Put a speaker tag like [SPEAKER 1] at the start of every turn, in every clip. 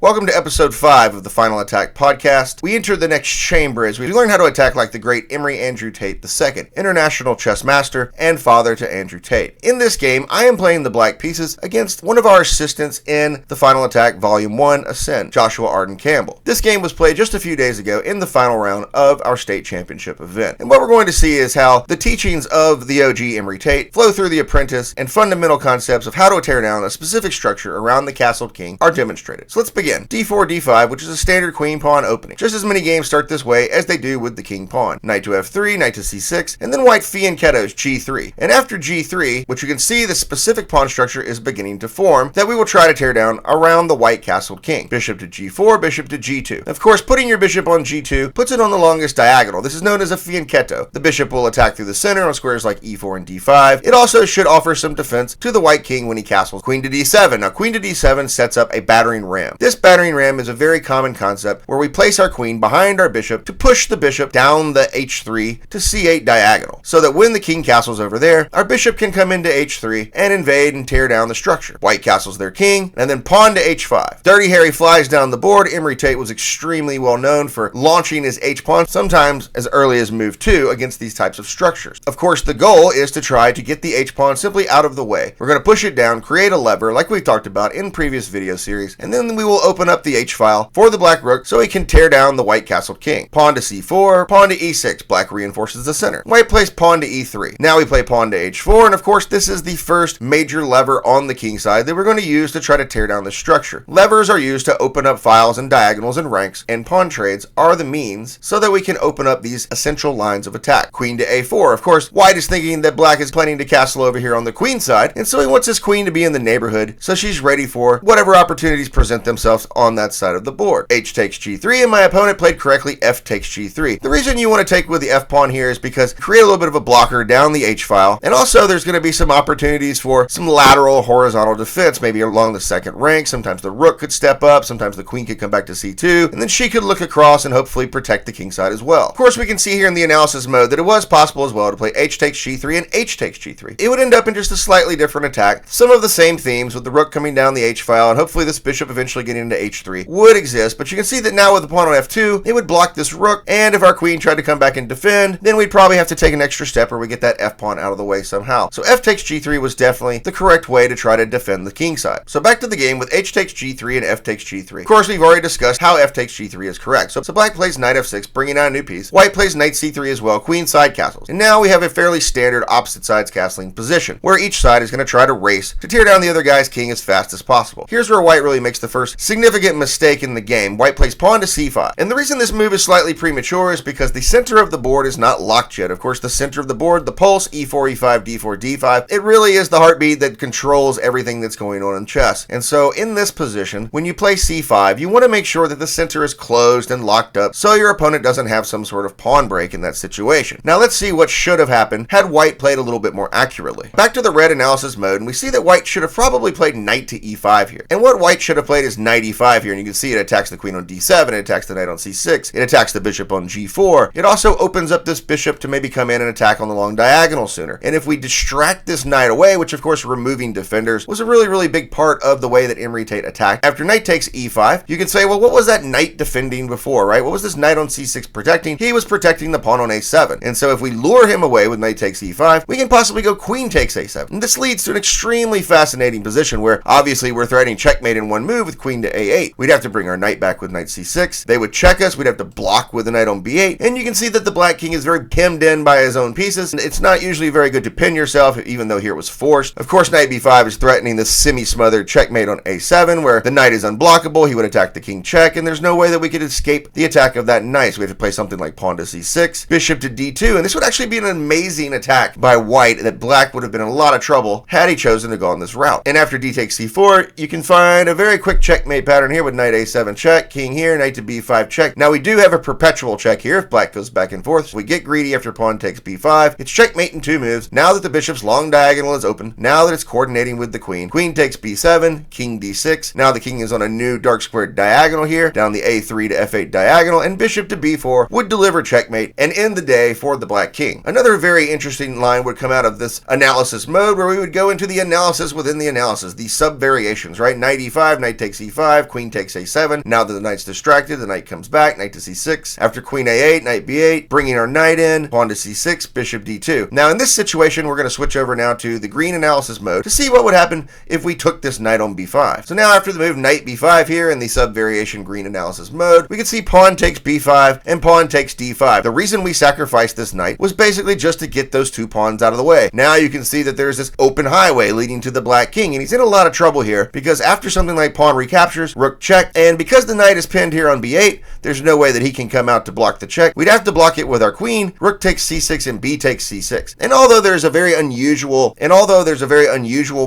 [SPEAKER 1] Welcome to Episode 5 of the Final Attack Podcast. We enter the next chamber as we learn how to attack like the great Emory Tate II, international chess master and father to Andrew Tate. In this game, I am playing the black pieces against one of our assistants in the Final Attack Volume 1 Ascend, Joshua Arden Campbell. This game was played just a few days ago in the final round of our state championship event. And what we're going to see is how the teachings of the OG Emory Tate flow through the Apprentice and fundamental concepts of how to tear down a specific structure around the castled king are demonstrated. So let's begin. D4, D5, which is a standard queen pawn opening. Just as many games start this way as they do with the king pawn. Knight to F3, knight to C6, and then white fianchettos G3. And after G3, which you can see the specific pawn structure is beginning to form that we will try to tear down around the white castled king. Bishop to G4, bishop to G2. Of course, putting your bishop on G2 puts it on the longest diagonal. This is known as a fianchetto. The bishop will attack through the center on squares like E4 and D5. It also should offer some defense to the white king when he castles. Queen to D7. Now, queen to D7 sets up a battering ram. This battering ram is a very common concept where we place our queen behind our bishop to push the bishop down the H3 to C8 diagonal, so that when the king castles over there, our bishop can come into H3 and invade and tear down the structure. White castles their king, and then pawn to H5. Dirty Harry flies down the board. Emory Tate was extremely well known for launching his H-pawn, sometimes as early as move 2 against these types of structures. Of course, the goal is to try to get the H-pawn simply out of the way. We're going to push it down, create a lever like we've talked about in previous video series, and then we will open up the H-file for the black rook so he can tear down the white castled king. Pawn to C4, pawn to E6. Black reinforces the center. White plays pawn to E3. Now we play pawn to H4, and of course this is the first major lever on the king side that we're going to use to try to tear down the structure. Levers are used to open up files and diagonals and ranks, and pawn trades are the means so that we can open up these essential lines of attack. Queen to A4. Of course, white is thinking that black is planning to castle over here on the queen side, and so he wants his queen to be in the neighborhood so she's ready for whatever opportunities present themselves on that side of the board. H takes G3, and my opponent played correctly. F takes G3. The reason you want to take with the F pawn here is because create a little bit of a blocker down the H file, and also there's going to be some opportunities for some lateral horizontal defense, maybe along the second rank. Sometimes the rook could step up, sometimes the queen could come back to C2, and then she could look across and hopefully protect the king side as well. Of course, we can see here in the analysis mode that it was possible as well to play H takes G3 and H takes G3. It would end up in just a slightly different attack. Some of the same themes with the rook coming down the H file, and hopefully this bishop eventually getting into H3 would exist, but you can see that now with the pawn on F2, it would block this rook, and if our queen tried to come back and defend, then we'd probably have to take an extra step where we get that F pawn out of the way somehow. So F takes G3 was definitely the correct way to try to defend the king side. So back to the game with H takes G3 and F takes G3. Of course, we've already discussed how F takes G3 is correct. So black plays knight F6, bringing out a new piece. White plays knight C3 as well, queen side castles. And now we have a fairly standard opposite sides castling position, where each side is going to try to race to tear down the other guy's king as fast as possible. Here's where white really makes the first significant mistake in the game. White plays pawn to C5. And the reason this move is slightly premature is because the center of the board is not locked yet. Of course, the center of the board, the pulse, E4, E5, D4, D5, it really is the heartbeat that controls everything that's going on in chess. And so in this position, when you play C5, you want to make sure that the center is closed and locked up so your opponent doesn't have some sort of pawn break in that situation. Now let's see what should have happened had white played a little bit more accurately. Back to the red analysis mode, and we see that white should have probably played knight to E5 here. And what white should have played is knight E5 here, and you can see it attacks the queen on D7, it attacks the knight on C6, it attacks the bishop on G4. It also opens up this bishop to maybe come in and attack on the long diagonal sooner. And if we distract this knight away, which of course removing defenders was a really big part of the way that Emory Tate attacked. After knight takes E5, you can say, well, what was that knight defending before, right? What was this knight on C6 protecting? He was protecting the pawn on A7. And so if we lure him away with knight takes E5, we can possibly go queen takes A7. And this leads to an extremely fascinating position where obviously we're threatening checkmate in one move with queen to A8. We'd have to bring our knight back with knight C6. They would check us. We'd have to block with the knight on B8. And you can see that the black king is very hemmed in by his own pieces. It's not usually very good to pin yourself, even though here it was forced. Of course, knight B5 is threatening this semi-smothered checkmate on A7, where the knight is unblockable. He would attack the king check, and there's no way that we could escape the attack of that knight. So we have to play something like pawn to C6, bishop to D2, and this would actually be an amazing attack by white that black would have been in a lot of trouble had he chosen to go on this route. And after D takes C4, you can find a very quick checkmate pattern here with knight A7 check, king here, knight to B5 check. Now we do have a perpetual check here if black goes back and forth. So we get greedy after pawn takes B5. It's checkmate in 2 moves. Now that the bishop's long diagonal is open, now that it's coordinating with the queen, queen takes B7, king D6. Now the king is on a new dark squared diagonal here, down the A3 to F8 diagonal, and bishop to B4 would deliver checkmate and end the day for the black king. Another very interesting line would come out of this analysis mode where we would go into the analysis within the analysis, the sub variations, right? Knight E5, knight takes E5, e5, queen takes a7. Now that the knight's distracted, the knight comes back, knight to c6. After queen a8, knight b8, bringing our knight in, pawn to c6, bishop d2. Now in this situation, we're going to switch over now to the green analysis mode to see what would happen if we took this knight on b5. So now after the move knight b5 here in the sub-variation green analysis mode, we can see pawn takes b5 and pawn takes d5. The reason we sacrificed this knight was basically just to get those two pawns out of the way. Now you can see that there's this open highway leading to the black king, and he's in a lot of trouble here because after something like pawn recaptures, rook check, and because the knight is pinned here on b8, there's no way that he can come out to block the check. We'd have to block it with our queen, rook takes c6 and b takes c6. And although there's a very unusual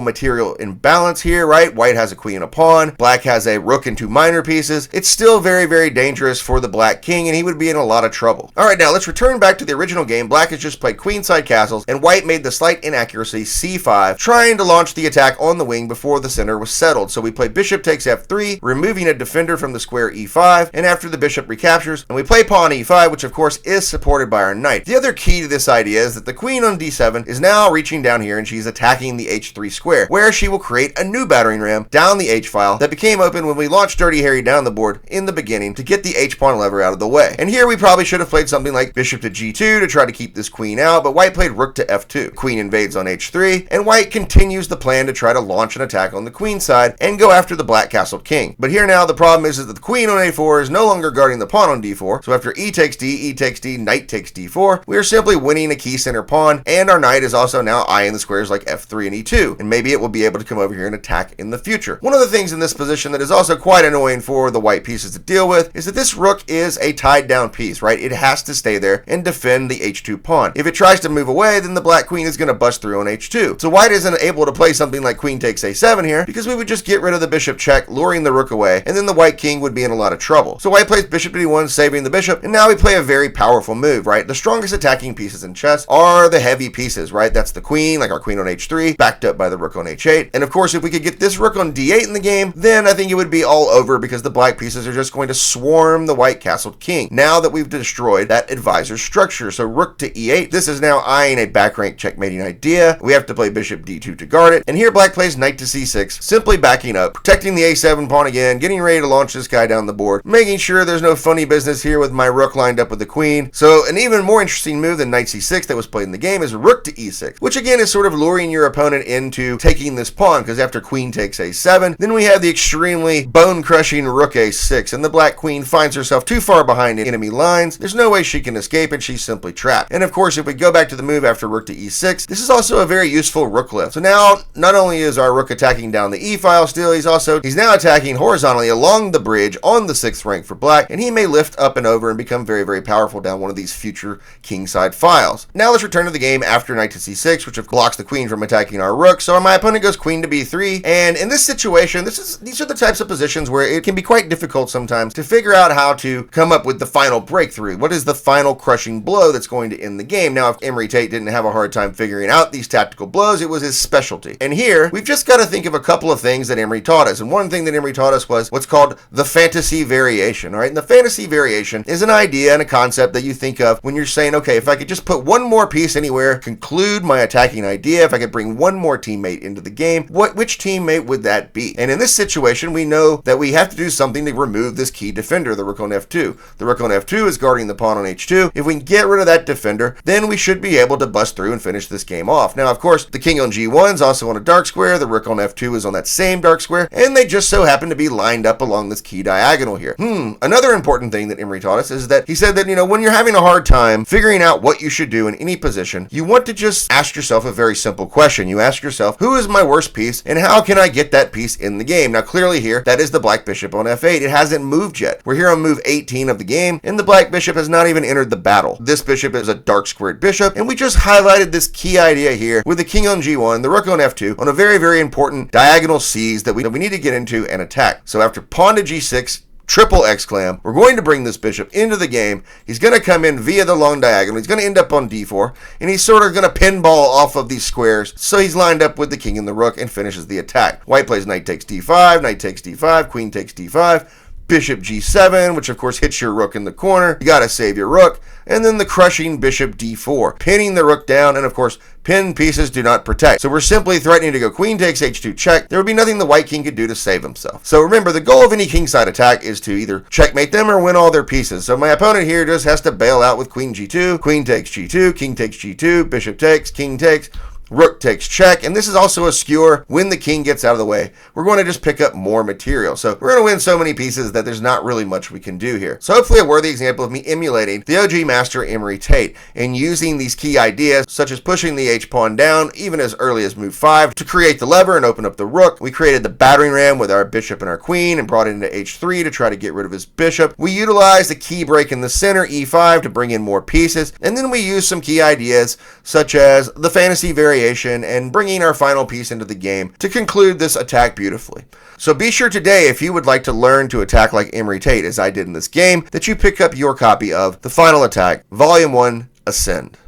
[SPEAKER 1] material imbalance here, right? White has a queen and a pawn, black has a rook and two minor pieces. It's still very, very dangerous for the black king, and he would be in a lot of trouble. All right, now let's return back to the original game. Black has just played queenside castles, and white made the slight inaccuracy c5, trying to launch the attack on the wing before the center was settled. So we play bishop takes f3, removing a defender from the square e5, and after the bishop recaptures, and we play pawn e5, which of course is supported by our knight. The other key to this idea is that the queen on d7 is now reaching down here, and she's attacking the h3 square, where she will create a new battering ram down the h-file that became open when we launched Dirty Harry down the board in the beginning to get the h-pawn lever out of the way. And here we probably should have played something like bishop to g2 to try to keep this queen out, but white played rook to f2. Queen invades on h3, and white continues the plan to try to launch an attack on the queen side and go after the black castled king. But here now the problem is that the queen on a4 is no longer guarding the pawn on d4, so after e takes d, knight takes d4, we are simply winning a key center pawn, and our knight is also now eyeing the squares like f3 and e2, and maybe it will be able to come over here and attack in the future. One of the things in this position that is also quite annoying for the white pieces to deal with is that this rook is a tied down piece, right? It has to stay there and defend the h2 pawn. If it tries to move away, then the black queen is going to bust through on h2. So white isn't able to play something like queen takes a7 here because we would just get rid of the bishop check, luring the rook away, and then the white king would be in a lot of trouble. So white plays bishop to d1, saving the bishop, and now we play a very powerful move, right? The strongest attacking pieces in chess are the heavy pieces, right? That's the queen, like our queen on h3, backed up by the rook on h8. And of course, if we could get this rook on d8 in the game, then I think it would be all over because the black pieces are just going to swarm the white castled king now that we've destroyed that advisor structure. So rook to e8, this is now eyeing a back rank checkmating idea. We have to play bishop d2 to guard it. And here black plays knight to c6, simply backing up, protecting the a7 pawn again, getting ready to launch this guy down the board, making sure there's no funny business here with my rook lined up with the queen. So an even more interesting move than knight c6 that was played in the game is rook to e6, which again is sort of luring your opponent into taking this pawn, because after queen takes a7, then we have the extremely bone-crushing rook a6, and the black queen finds herself too far behind enemy lines. There's no way she can escape, and she's simply trapped. And of course, if we go back to the move after rook to e6, this is also a very useful rook lift. So now, not only is our rook attacking down the e-file still, he's now attacking horizontally along the bridge on the 6th rank for black, and he may lift up and over and become very, very powerful down one of these future kingside files. Now let's return to the game after knight to c6, which blocks the queen from attacking our rook. So my opponent goes queen to b3, and in this situation, these are the types of positions where it can be quite difficult sometimes to figure out how to come up with the final breakthrough. What is the final crushing blow that's going to end the game? Now, if Emory Tate didn't have a hard time figuring out these tactical blows, it was his specialty. And here, we've just got to think of a couple of things that Emory taught us. And one thing that Emory taught us was what's called the fantasy variation, all right? And the fantasy variation is an idea and a concept that you think of when you're saying, okay, if I could just put one more piece anywhere, conclude my attacking idea, if I could bring one more teammate into the game, which teammate would that be? And in this situation, we know that we have to do something to remove this key defender, the rook on f2. The rook on f2 is guarding the pawn on h2. If we can get rid of that defender, then we should be able to bust through and finish this game off. Now, of course, the king on g1 is also on a dark square, the rook on f2 is on that same dark square, and they just so happen to be lined up along this key diagonal here. Another important thing that Emory taught us is that he said that, when you're having a hard time figuring out what you should do in any position, you want to just ask yourself a very simple question. You ask yourself, who is my worst piece, and how can I get that piece in the game? Now, clearly here, that is the black bishop on f8. It hasn't moved yet. We're here on move 18 of the game, and the black bishop has not even entered the battle. This bishop is a dark squared bishop, and we just highlighted this key idea here with the king on g1, the rook on f2, on a very, very important diagonal seize that we need to get into and attack. So after pawn to g6, triple exclam, we're going to bring this bishop into the game. He's going to come in via the long diagonal. He's going to end up on d4, and he's sort of going to pinball off of these squares. So he's lined up with the king and the rook and finishes the attack. White plays knight takes d5, knight takes d5, queen takes d5. bishop g7, which of course hits your rook in the corner. You gotta save your rook. And then the crushing bishop d4, pinning the rook down, and of course, pinned pieces do not protect. So we're simply threatening to go queen takes h2 check. There would be nothing the white king could do to save himself. So remember, the goal of any kingside attack is to either checkmate them or win all their pieces. So my opponent here just has to bail out with queen g2, queen takes g2, king takes g2, bishop takes, king takes, rook takes check, and this is also a skewer. When the king gets out of the way, we're going to just pick up more material. So we're going to win so many pieces that there's not really much we can do here. So hopefully a worthy example of me emulating the OG master Emory Tate and using these key ideas such as pushing the h-pawn down even as early as move 5 to create the lever and open up the rook. We created the battering ram with our bishop and our queen and brought it into h3 to try to get rid of his bishop. We utilized the key break in the center, e5, to bring in more pieces, and then we used some key ideas such as the fantasy variation and bringing our final piece into the game to conclude this attack beautifully. So be sure today, if you would like to learn to attack like Emory Tate as I did in this game, that you pick up your copy of The Final Attack, Volume 1, Ascend.